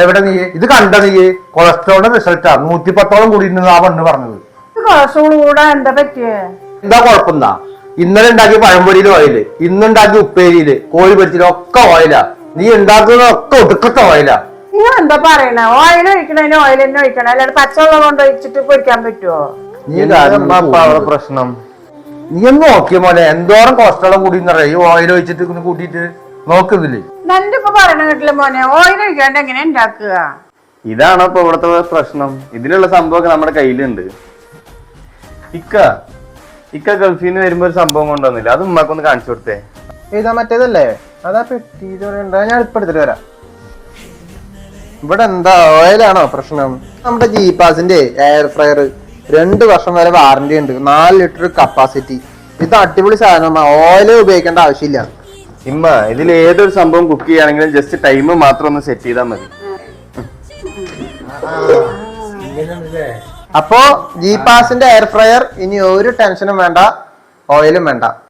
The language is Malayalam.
എവിടെ നീ ഇത് കണ്ട നീ? കൊളസ്ട്രോളിന്റെ റിസൾട്ടാ 110ഓളം കൂടി ആ പെണ്ണ് പറഞ്ഞത്. കൊളസ്ട്രോൾ കൂടാ എന്താ പറ്റിയേ? എന്താ കുഴപ്പമെന്നാ? ഇന്നലെ ഉണ്ടാക്കിയ പഴംപൊരിയില് ഓയില്, ഇന്നുണ്ടാക്കിയ ഉപ്പേരിയില്, കോഴി പൊരിച്ചിലൊക്കെ ഓയിലാ. നീ ഉണ്ടാക്കുന്നതൊക്കെ ഒടുക്കത്തെ ഓയിലാ. നിങ്ങൾ എന്താ പറയണേ? ഓയിൽ ഒഴിക്കണേന് ഓയിൽ തന്നെ ഒഴിക്കണേ, അല്ലാണ്ട് പച്ചവെള്ളം കൊണ്ട് ഒഴിച്ചിട്ട് പൊരിക്കാൻ പറ്റുമോ? പ്രശ്നം നീ ഒന്ന് നോക്കിയ മോനെ, എന്തോരം കൊളസ്ട്രോൾ കൂടി ഈ ഓയിൽ ഒഴിച്ചിട്ട് കൂട്ടിട്ട് നോക്കുന്നില്ലേ? എന്റെ ഇപ്പൊ പറയണ കേട്ടില്ല മോനെ, ഓയിൽ ഒഴിക്കാണ്ട് എങ്ങനെ ഉണ്ടാക്കുക? ഇതാണോ ഇപ്പൊ ഇവിടുത്തെ പ്രശ്നം? ഇതിലുള്ള സംഭവമൊക്കെ നമ്മുടെ കയ്യിലുണ്ട്. ഇക്ക ഗൾഫിൽ നിന്ന് വരുമ്പോ ഒരു സംഭവം കൊണ്ടുവന്നില്ല, അത് ഉമ്മാക്കൊന്ന് കാണിച്ചു കൊടുത്തേ. ഏതാ മറ്റേതല്ലേ? അതാ പെട്ടി ഞാൻ ഇപ്പൊ എടുത്തിട്ട് വരാം. ഇവിടെ എന്താ ഓയിലാണോ പ്രശ്നം? നമ്മുടെ ജീപ്പാസിന്റെ എയർ ഫ്രയർ 2 വർഷം വരെ വാറന്റി ഉണ്ട്, 4 ലിറ്റർ കപ്പാസിറ്റി. ഇത് അടിപൊളി സാധനമാണ്, ഓയിൽ ഉപയോഗിക്കേണ്ട ആവശ്യമില്ല. ഇമ്മ ഇതിൽ ഏതൊരു സംഭവം കുക്ക് ചെയ്യുകയാണെങ്കിലും ജസ്റ്റ് ടൈം മാത്രം ഒന്ന് സെറ്റ് ചെയ്താൽ മതി. അപ്പോ ജീപ്പാസിന്റെ എയർ ഫ്രയർ ഇനി ഒരു ടെൻഷനും വേണ്ട, ഓയിലും വേണ്ട.